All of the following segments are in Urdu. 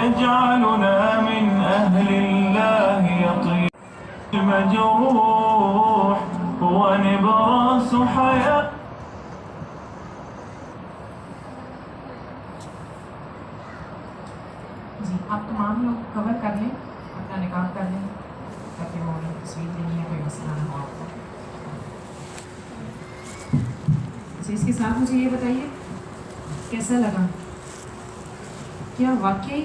يجعلنا من أهل الله يطيب المجروح هو نبراس حياة. جی آپ تمام لوگ کور کر لیں، اپنا نکاح کر لیں تاکہ وہ تصویر لینی ہے کوئی مسئلہ نہ ہو آپ کو. اچھا اس کے ساتھ مجھے یہ بتائیے کیسا لگا؟ کیا واقعی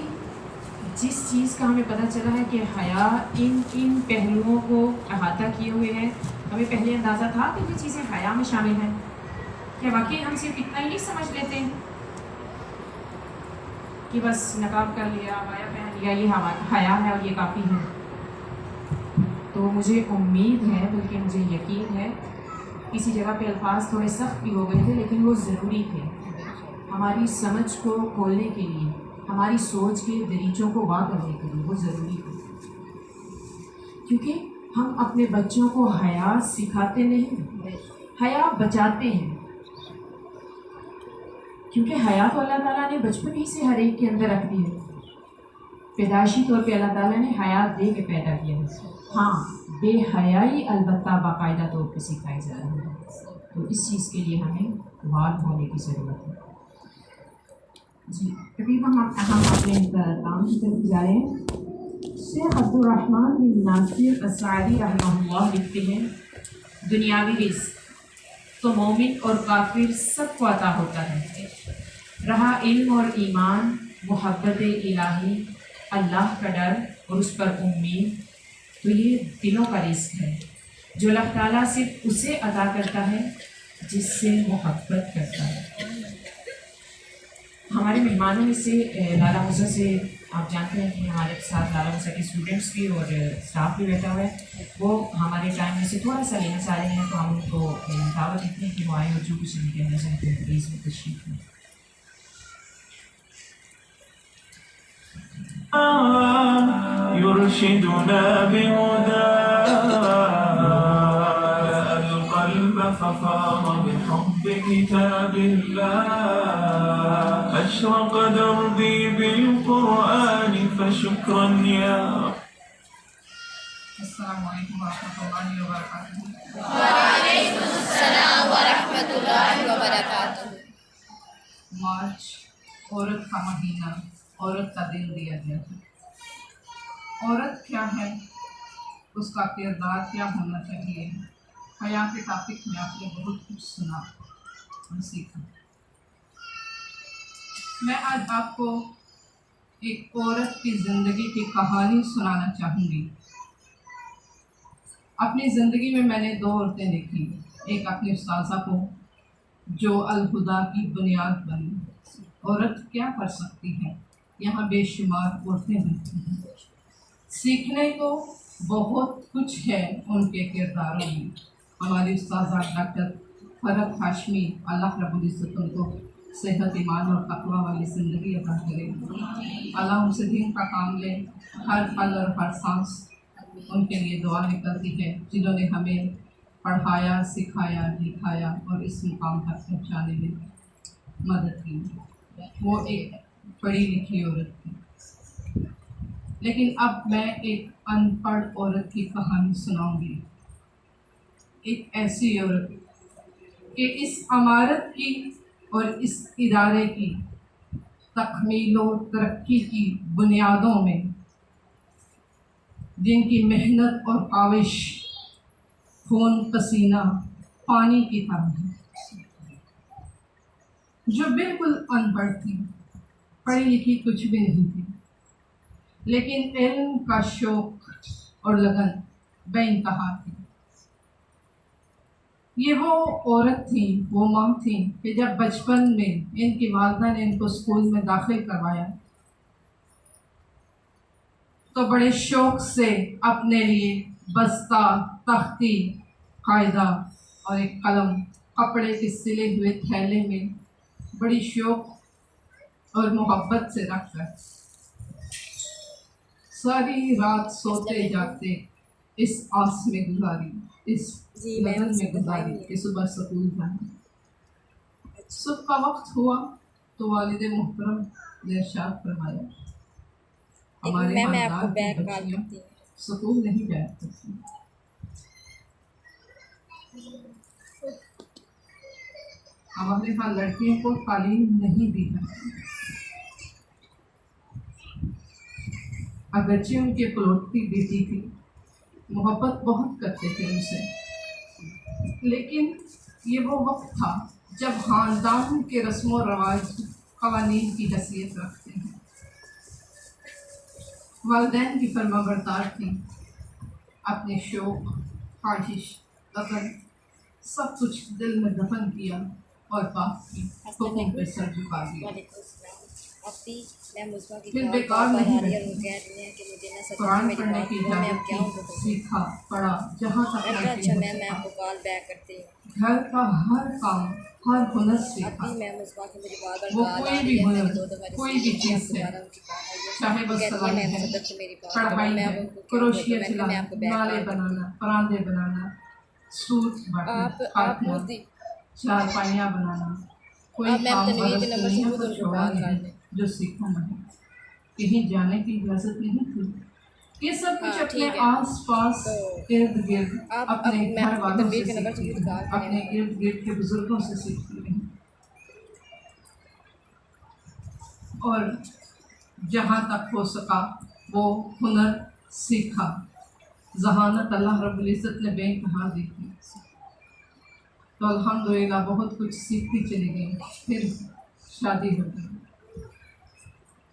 جس چیز کا ہمیں پتہ چلا ہے کہ حیا ان پہلوؤں کو احاطہ کیے ہوئے ہے، ہمیں پہلے اندازہ تھا کہ یہ چیزیں حیا میں شامل ہیں؟ کیا واقعی ہم صرف اتنا ہی سمجھ لیتے ہیں کہ بس نقاب کر لیا، عبایا پہن لیا، یہ حیا ہے اور یہ کافی ہے؟ تو مجھے امید ہے، بلکہ مجھے یقین ہے، کسی جگہ پہ الفاظ تھوڑے سخت بھی ہو گئے تھے لیکن وہ ضروری تھے ہماری سمجھ کو کھولنے کے لیے، ہماری سوچ کے دریچوں کو واہ کرنے کے لیے وہ ضروری تھے. کیونکہ ہم اپنے بچوں کو حیا سکھاتے نہیں، حیا بچاتے ہیں. کیونکہ حیا تو اللہ تعالیٰ نے بچپن ہی سے ہر ایک کے اندر رکھ دی ہے، پیدائشی طور پہ اللہ تعالیٰ نے حیا دے کے پیدا کیا ہے. ہاں بے حیائی البتہ باقاعدہ طور پہ سکھائی جا رہی ہے، تو اس چیز کے لیے ہمیں وعد ہونے کی ضرورت ہے. جی ابھی ہم اپنے کام کی طرف جا رہے ہیں. شیخ عبدالرحمن بن ناصر السعدی رحمہ اللہ لکھتے ہیں دنیاوی رزق تو مومن اور کافر سب کو عطا ہوتا ہے، رہا علم اور ایمان، محبت الہی، اللہ کا ڈر اور اس پر امید، تو یہ دلوں کا رزق ہے جو اللہ تعالیٰ صرف اسے عطا کرتا ہے جس سے محبت کرتا ہے. ہمارے مہمانوں میں سے لالا موسیٰ سے آپ جانتے ہیں کہ ہمارے ساتھ لالا موسیٰ کے اسٹوڈنٹس بھی اور اسٹاف بھی بیٹھا ہوا ہے، وہ ہمارے ٹائم میں سے تھوڑا سا لینا چاہ رہے ہیں، تو ہم ان کو دعوت دیتے ہیں کہ وہ آئیں اور جو کچھ ان کہنا چاہتے ہیں پلیز میں تشریف لیں. يرشدنا بهداه القلب ففاض بحب كتاب الله أشرق دربي بالقرآن فشكرا يا. السلام علیکم ورحمۃ اللہ وبرکاتہ. وعلیکم السلام ورحمۃ اللہ وبرکاتہ. مارچ عورت کا مہینہ، عورت کا دن دیا گیا ہے. عورت کیا ہے، اس کا کردار کیا ہونا چاہیے، حیا کے ٹاپک میں آپ نے بہت کچھ سنا اور سیکھا. میں آج آپ کو ایک عورت کی زندگی کی کہانی سنانا چاہوں گی. اپنی زندگی میں نے 2 عورتیں دیکھی، ایک اپنی استاذہ کو جو الہدا کی بنیاد بنی. عورت کیا کر سکتی ہے، یہاں بے شمار عورتیں ہوتی ہیں. سیکھنے کو بہت کچھ ہے ان کے کرداروں میں. ہماری استاذہ ڈاکٹر فرحت ہاشمی، اللہ رب العزت ان کو صحت، ایمان اور تقوی والی زندگی عطا کرے. اللہ ان سے دین کا کام لے. ہر پل اور ہر سانس ان کے لیے دعا نکلتی ہے، جنہوں نے ہمیں پڑھایا، سکھایا، لکھایا اور اس مقام تک پہنچانے میں مدد کی. وہ ایک پڑھی لکھی عورت تھی. لیکن اب میں ایک ان پڑھ عورت کی کہانی سناؤں گی. ایک ایسی عورت کہ اس عمارت کی اور اس ادارے کی تکمیل و ترقی کی بنیادوں میں جن کی محنت اور کاوش خون پسینہ پانی کی طرح ہے، جو بالکل ان پڑھ تھی، پڑھی لکھی کچھ بھی نہیں تھی، لیکن علم کا شوق اور لگن بے انتہا تھی. یہ وہ عورت تھی، وہ ماں تھی کہ جب بچپن میں ان کی والدہ نے ان کو اسکول میں داخل کروایا تو بڑے شوق سے اپنے لیے بستہ، تختی، قاعدہ اور ایک قلم کپڑے کے سلے ہوئے تھیلے میں بڑی شوق اور محبت سے رکھ کر ساری رات سوتے جاگتے اس آس میں گزاری، اس لگن میں گزاری کہ صبح سکول جانا. صبح کا وقت ہوا تو والد محترم نے ارشاد فرمایا ہمارے میں آپ خاندان کو کی بیک کال بچیاں کرتی ہوں. سکول نہیں بیٹھ سکتی. ہمارے یہاں لڑکیوں کو تعلیم نہیں دی جاتی. اگرچہ ان کے پلوٹتی بیٹی تھی، محبت بہت کرتے تھے ان سے، لیکن یہ وہ وقت تھا جب خاندان کے رسم و رواج قوانین کی حیثیت رکھتے ہیں. والدین کی فرما بردار تھیں، اپنے شوق، خواہش، لگن سب کچھ دل میں دفن کیا اور باپ کی حکم پہ سر جھکا دیا. وعلیکم السلام. اپی میں مصباح کی پھر کال بیکار بار نہیں آ رہی ہے اور وہ بیٹھی. کہہ رہی ہیں کہ مجھے نہ سچ قرآن میری پڑھنے بات کی ہوا میں اب اجازت کیا کی، ہوں تو سیکھا، پڑھا، جہاں تک میں کہا ممکن اچھا ہو میں سکا. آپ کو کال بیک کرتی ہوں. گھر کا ہر کام، ہر ہنر سیکھا. اپی میں مصباح کی مجھے بار بار وہ کال کوئی آ بھی رہی ہے، میں ہنر، نے 2 دفعہ کوئی ریسیو بھی نہیں کیا، چیز اب ہے، دوبارہ ان کی کال آئی ہے. چاہے وہ وہ کہتی ہے سلائی میں ہے، مصدق سے میری بات کرو، کڑھائی میں ہے، اب ان کو کیا بولوں، کروشیا میں نے کہا میں چلانا، آپ کو بیک نالے کال کرتی بنانا، ہوں. پراندے بنانا، سوٹ بٹنا، آپ کاٹنا، مودی چارپائیاں بنانا. کوئی آپ میم کام تنویر برس کے نمبر سے دنیا خود کو ان کو چھوڑا کال کر نہیں لیں. جو سیکھا نہیں. کہیں جانے کی اجازت نہیں تھی. یہ سب کچھ ہاں اپنے ٹھیک ہے. آس پاس تو ارد گرد آپ اپنے گھر میم والوں تنویر سے کے نمبر سے سیکھتی خود رہی، کال کریں اپنے ان کو. ارد گرد کے بزرگوں سے سیکھتی رہی. اور جہاں تک ہو سکا وہ ہنر سیکھا. ذہانت اللہ رب العزت نے بے انتہا دی تھی، تو الحمدللہ بہت کچھ سیکھتی چلی گئی. پھر شادی ہو گئی.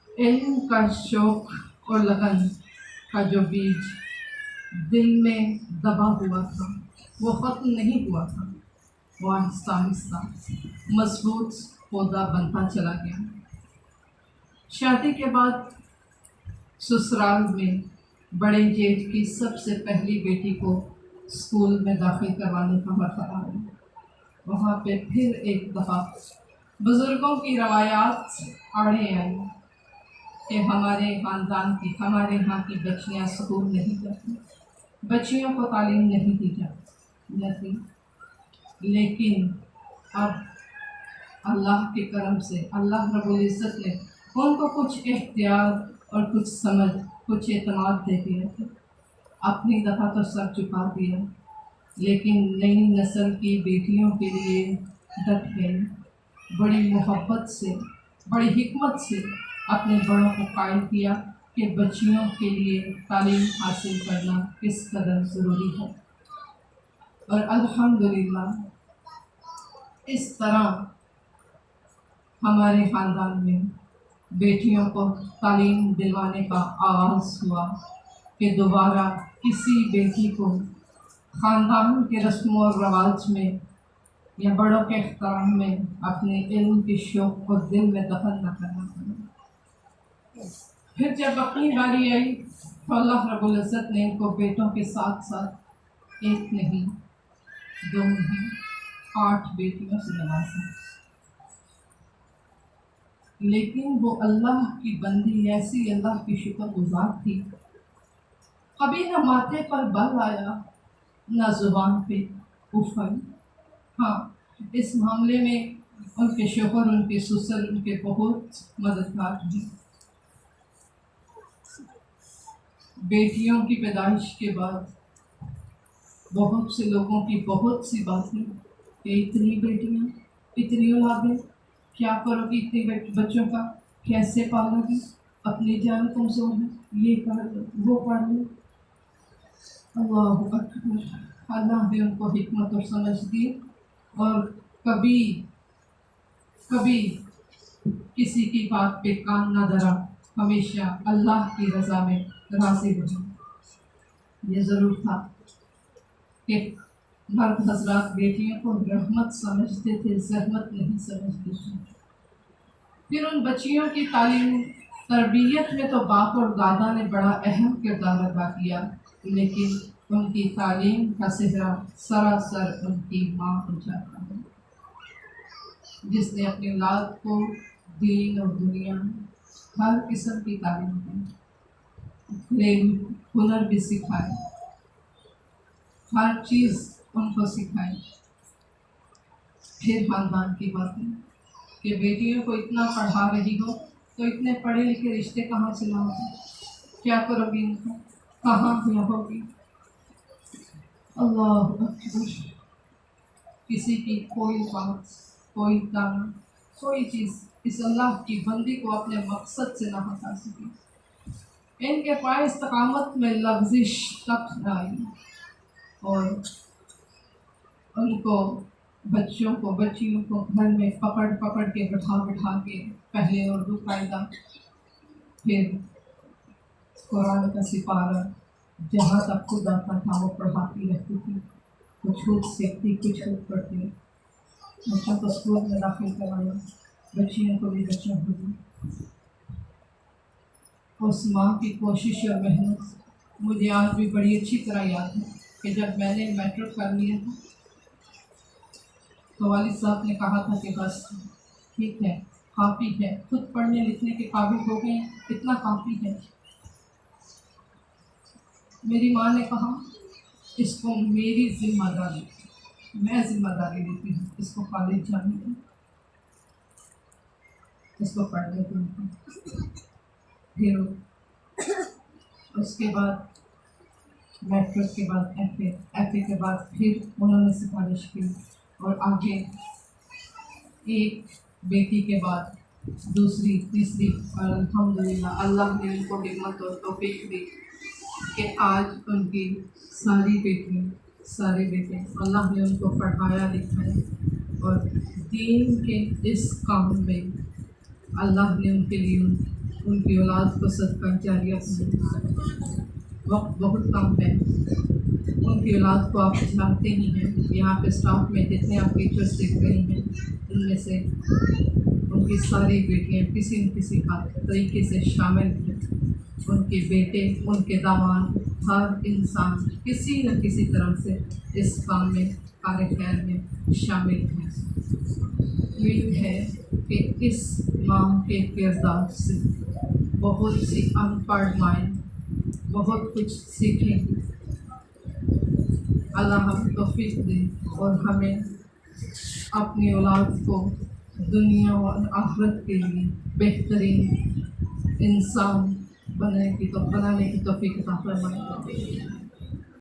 علم کا شوق اور لگن کا جو بیج دل میں دبا ہوا تھا وہ ختم نہیں ہوا تھا، وہ آہستہ آہستہ مضبوط پودا بنتا چلا گیا. شادی کے بعد سسرال میں بڑے جیٹھ کی سب سے پہلی بیٹی کو اسکول میں داخل کروانے کا مرحلہ آیا. وہاں پہ پھر ایک دفعہ بزرگوں کی روایات آڑے آئی کہ ہمارے خاندان کی، ہمارے یہاں کی بچیاں اسکول نہیں جاتی، بچیوں کو تعلیم نہیں دی جاتی. لیکن اب اللہ کے کرم سے اللہ رب العزت نے ان کو کچھ اختیار اور کچھ سمجھ، کچھ اعتماد دے دیا. اپنی دفعہ تو سر چکا دیا، لیکن نئی نسل کی بیٹیوں کے لیے ڈٹ گئی. بڑی محبت سے، بڑی حکمت سے اپنے بڑوں کو قائل کیا کہ بچیوں کے لیے تعلیم حاصل کرنا کس قدر ضروری ہے. اور الحمدللہ اس طرح ہمارے خاندان میں بیٹیوں کو تعلیم دلوانے کا آغاز ہوا کہ دوبارہ کسی بیٹی کو خاندان کے رسم و رواج میں یا بڑوں کے احترام میں اپنے علم کے شوق کو دل میں دفن نہ کرنا پڑا. پھر جب اپنی باری آئی تو اللہ رب العزت نے ان کو بیٹوں کے ساتھ ساتھ ایک نہیں، 2 نہیں، 8 بیٹیوں سے نوازا. لیکن وہ اللہ کی بندی ایسی اللہ کی شکر گزار تھی، کبھی نہ ماتھے پر بل آیا نہ زبان پہ اف آئی. ہاں، اس معاملے میں ان کے شوہر، ان کے سسر ان کے بہت مددگار ہیں. بیٹیوں کی پیدائش کے بعد بہت سے لوگوں کی بہت سی باتیں کہ اتنی بیٹیاں، اتنی اولادیں، کیا کرو گی اتنے بچوں کا، کیسے پالو گی، اپنی جان کمزور ہے، یہ کر لو، وہ پڑھ لو. اللہ اکبر. اللہ نے ان کو حکمت اور سمجھ دی اور کبھی کسی کی بات پہ کان نہ دھرا، ہمیشہ اللہ کی رضا میں راضی رہا. یہ ضرور تھا کہ مرد حضرات بیٹیوں کو رحمت سمجھتے تھے، زحمت نہیں سمجھتے تھے. پھر ان بچیوں کی تعلیم تربیت میں تو باپ اور دادا نے بڑا اہم کردار ادا کیا، لیکن ان کی تعلیم کا صحرا سراسر ان کی ماں کو جاتا ہے، جس نے اپنی اولاد کو دین اور دنیا ہر قسم کی تعلیم دی، ہنر بھی سکھائے، ہر چیز ان کو سکھائی. پھر خاندان کی باتیں کہ بیٹیوں کو اتنا پڑھا رہی ہو تو اتنے پڑھے لکھے رشتے کہاں سے لاؤ گے؟ کیا کرو گی ان کو؟ کہاں رہوگی؟ اللہ اکبر. کسی کی کوئی بات، کوئی دانا، کوئی چیز اس اللہ کی بندی کو اپنے مقصد سے نہ ہٹا سکی. ان کے پائے استقامت میں لغزش تک نہ آئی، اور ان کو بچیوں کو گھر میں پکڑ کے بٹھا کے پہلے اردو قاعدہ، پھر قرآن کا سپارہ جہاں تک خود آتا تھا وہ پڑھاتی رہتی تھی. کچھ خود سیکھتی، کچھ خود پڑھتی. بچوں کو اسکول میں داخل کروایا، بچیوں کو بھی بچوں ہو گئی. اس ماں کی کوشش اور محنت مجھے آج بھی بڑی اچھی طرح یاد ہے کہ جب میں نے میٹرک کر لیا تھا تو والد صاحب نے کہا تھا کہ بس ٹھیک ہے، کافی ہے، خود پڑھنے لکھنے کے قابل ہو گئے، اتنا کافی ہے. میری ماں نے کہا اس کو میری ذمہ داری، میں ذمہ داری لیتی ہوں، اس کو کالج جانے کی، اس کو پڑھنے کی. پھر اس کے بعد میٹرک کے بعد ایف اے کے بعد پھر انہوں نے سفارش کی، اور آگے ایک بیٹی کے بعد دوسری، تیسری، اور الحمدللہ اللہ نے ان کو ہمت اور توفیق دی کہ آج ان کی ساری بیٹیاں، سارے بیٹے اللہ نے ان کو پڑھایا لکھایا، اور دین کے اس کام میں اللہ نے ان کے لیے ان کی اولاد کو صدقہ جاریہ بنایا. وقت بہت کم ہے. ان کی اولاد کو آپ جانتے ہی ہیں. یہاں پہ اسٹاف میں جتنے آپ ٹیچرس دیکھ رہی ہیں ان میں سے ان کی ساری بیٹیاں کسی نہ کسی طریقے سے شامل ہیں. ان کے بیٹے، ان کے داماد، ہر انسان کسی نہ کسی طرح سے اس کام میں، کار خیر میں شامل ہیں. امید ہے کہ اس ماں کے کردار سے بہت سی ان پڑھ مائیں بہت کچھ سیکھیں گی. اللہ ہم توفیق دے اور ہمیں اپنی اولاد کو دنیا اور آخرت کے لیے بہترین انسان بنانے کی توفیق عطا فرمائے.